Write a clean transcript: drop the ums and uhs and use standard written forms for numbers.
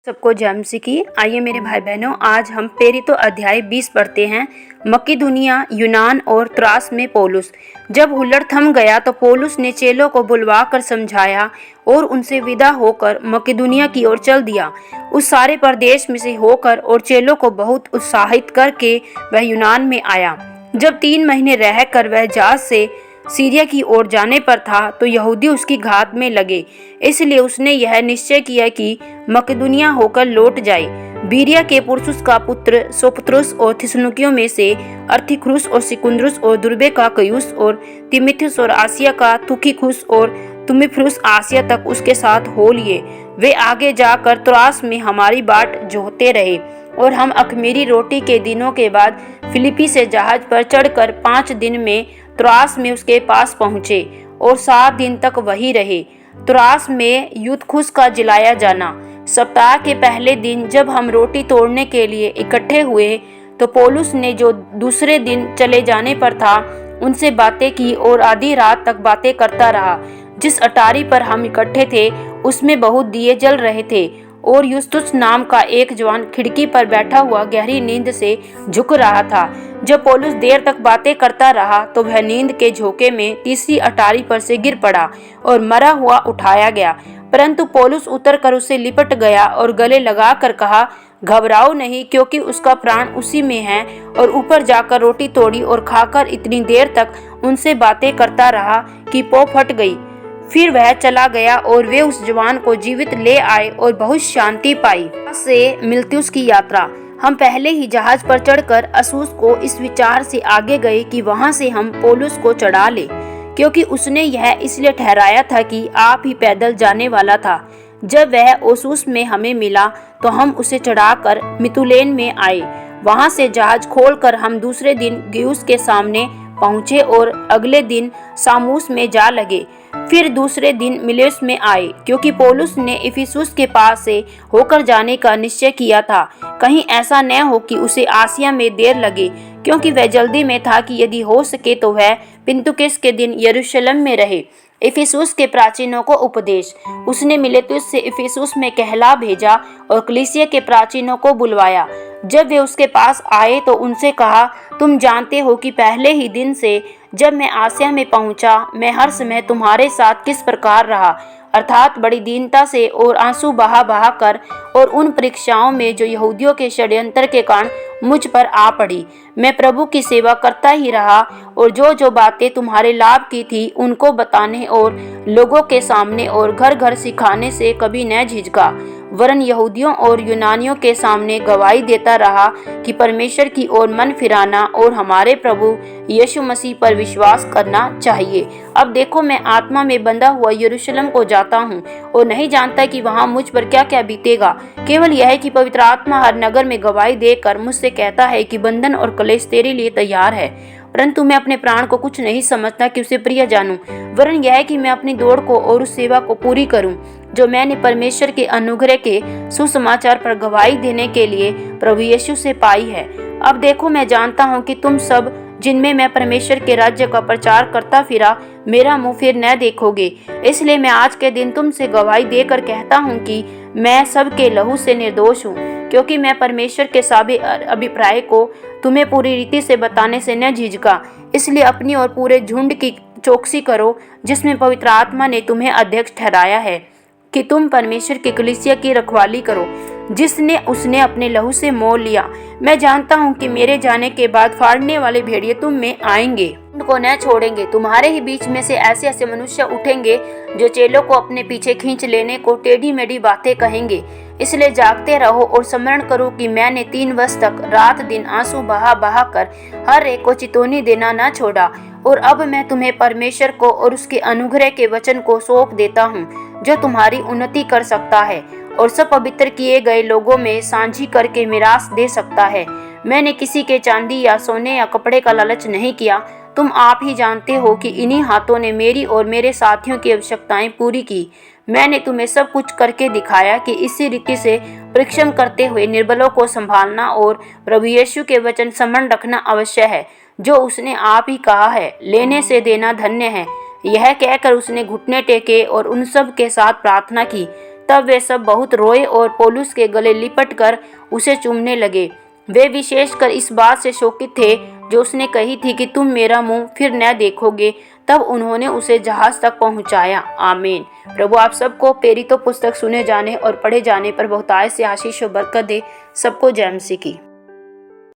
सबको जय मसीह की। आइए मेरे भाई बहनों, आज हम प्रेरितों अध्याय 20 पढ़ते हैं। मकिदुनिया, यूनान और त्रास में पौलुस। जब हुल्लड़ थम गया तो पौलुस ने चेलों को बुलवा कर समझाया और उनसे विदा होकर मकिदुनिया की ओर चल दिया। उस सारे प्रदेश में से होकर और चेलों को बहुत उत्साहित करके वह यूनान में आया। जब 3 महीने रहकर वह जहाज से सीरिया की ओर जाने पर था तो यहूदी उसकी घात में लगे, इसलिए उसने यह निश्चय किया कि मकिदुनिया होकर लौट जाए। बीरिया के पुरसुस का पुत्र सोपत्रुस और थिस्सलुनीकियों में से अर्थिखुरुस और सिकुन्दुस और दुर्बे का गयुस और तीमुथियुस और आसिया का तुखिकुस और तुमिफ्रुस आसिया तक उसके साथ हो लिए। वे आगे जाकर त्रास में हमारी बाट जोहते रहे और हम अख़मीरी रोटी के दिनों के बाद फिलिप्पी से जहाज पर चढ़कर 5 दिन में त्रास में उसके पास पहुँचे और 7 दिन तक वही रहे। त्रास में यूतुखुस का जिलाया जाना। सप्ताह के पहले दिन जब हम रोटी तोड़ने के लिए इकट्ठे हुए तो पौलुस ने, जो दूसरे दिन चले जाने पर था, उनसे बातें की और आधी रात तक बातें करता रहा। जिस अटारी पर हम इकट्ठे थे उसमें बहुत दिए जल रहे थे और युस्तुस नाम का एक जवान खिड़की पर बैठा हुआ गहरी नींद से झुक रहा था। जब पौलुस देर तक बातें करता रहा तो वह नींद के झोंके में तीसरी अटारी पर से गिर पड़ा और मरा हुआ उठाया गया। परंतु पौलुस उतरकर उसे लिपट गया और गले लगाकर कहा, घबराओ नहीं, क्योंकि उसका प्राण उसी में है। और ऊपर जाकर रोटी तोड़ी और खाकर इतनी देर तक उनसे बातें करता रहा कि पौ फट गई। फिर वह चला गया और वे उस जवान को जीवित ले आए और बहुत शांति पाई। से मिलतुस की यात्रा। हम पहले ही जहाज पर चढ़कर अस्सुस को इस विचार से आगे गए कि वहां से हम पौलुस को चढ़ा ले, क्योंकि उसने यह इसलिए ठहराया था कि आप ही पैदल जाने वाला था। जब वह अस्सुस में हमें मिला तो हम उसे चढ़ाकर मितुलेन में आए। वहां से जहाज खोलकर हम दूसरे दिन गयुस के सामने पहुंचे और अगले दिन सामुस में जा लगे। फिर दूसरे दिन मिलेस में आए, क्योंकि पौलुस ने इफिसुस के पास से होकर जाने का निश्चय किया था। कहीं ऐसा न हो कि उसे आसिया में देर लगे, क्योंकि वह जल्दी में था कि यदि हो सके तो वह पिन्तुकेस के दिन यरूशलेम में रहे। इफिसुस के प्राचीनों को उपदेश। उसने मिलेतुस से इफिसुस में कहला भेजा और कलीसिया के प्राचीनों को बुलवाया। जब वे उसके पास आए तो उनसे कहा, तुम जानते हो कि पहले ही दिन से जब मैं आसिया में पहुंचा, मैं हर समय तुम्हारे साथ किस प्रकार रहा, अर्थात बड़ी दीनता से और आंसू बहा बहा कर, और उन परीक्षाओं में जो यहूदियों के षड्यंत्र के कारण मुझ पर आ पड़ी। मैं प्रभु की सेवा करता ही रहा और जो जो बातें तुम्हारे लाभ की थी उनको बताने और लोगों के सामने और घर घर सिखाने से कभी न झिझका, वरन यहूदियों और यूनानियों के सामने गवाही देता रहा कि परमेश्वर की ओर मन फिराना और हमारे प्रभु यीशु मसीह पर विश्वास करना चाहिए। अब देखो, मैं आत्मा में बंधा हुआ यरूशलेम को जाता हूँ और नहीं जानता कि वहाँ मुझ पर क्या क्या बीतेगा। केवल यह है कि पवित्र आत्मा हर नगर में गवाही देकर मुझसे कहता है कि बंधन और क्लेश तेरे लिए तैयार है। परंतु मैं अपने प्राण को कुछ नहीं समझता कि उसे प्रिय जानूं, वरन यह है कि मैं अपनी दौड़ को और उस सेवा को पूरी करूं जो मैंने परमेश्वर के अनुग्रह के सुसमाचार पर गवाही देने के लिए प्रभु यीशु से पाई है। अब देखो, मैं जानता हूं कि तुम सब जिनमें मैं परमेश्वर के राज्य का प्रचार करता फिरा, मेरा मुंह फिर न देखोगे। इसलिए मैं आज के दिन तुमसे गवाही देकर कहता हूं कि मैं सबके लहू से निर्दोष हूं, क्योंकि मैं परमेश्वर के सारे अभिप्राय को तुम्हें पूरी रीति से बताने से न झिझका। इसलिए अपनी और पूरे झुंड की चौकसी करो, जिसमें पवित्र आत्मा ने तुम्हें अध्यक्ष ठहराया है कि तुम परमेश्वर की कलीसिया की रखवाली करो, जिसने उसने अपने लहू से मोल लिया। मैं जानता हूँ कि मेरे जाने के बाद फाड़ने वाले भेड़िए तुम में आएंगे, उनको न छोड़ेंगे। तुम्हारे ही बीच में से ऐसे ऐसे मनुष्य उठेंगे जो चेलों को अपने पीछे खींच लेने को टेढ़ी मेढ़ी बातें कहेंगे। इसलिए जागते रहो और स्मरण करो कि मैंने 3 वर्ष तक रात दिन आंसू बहा बहा कर हर एक को चितौनी देना न छोड़ा। और अब मैं तुम्हें परमेश्वर को और उसके अनुग्रह के वचन को सौंप देता हूँ, जो तुम्हारी उन्नति कर सकता है और सब पवित्र किए गए लोगों में साझी करके मिरास दे सकता है। मैंने किसी के चांदी या सोने या कपड़े का लालच नहीं किया। तुम आप ही जानते हो कि इन्हीं हाथों ने मेरी और मेरे साथियों की आवश्यकताएं पूरी की। मैंने तुम्हें सब कुछ करके दिखाया कि इसी रीति से परिश्रम करते हुए निर्बलों को संभालना और प्रभु यीशु के वचन स्मरण रखना अवश्य है, जो उसने आप ही कहा है, लेने से देना धन्य है। यह कहकर उसने घुटने टेके और उन सब के साथ प्रार्थना की तब वे सब बहुत रोए और पौलुस के गले लिपट कर उसे चूमने लगे। वे विशेषकर इस बात से शोकित थे जो उसने कही थी कि तुम मेरा मुंह फिर न देखोगे। तब उन्होंने उसे जहाज तक पहुंचाया। आमीन। प्रभु आप सबको प्रेरितों पुस्तक सुने जाने और पढ़े जाने पर बहुतायत से आशीष और बरकत दे। सबको जय मसीह की।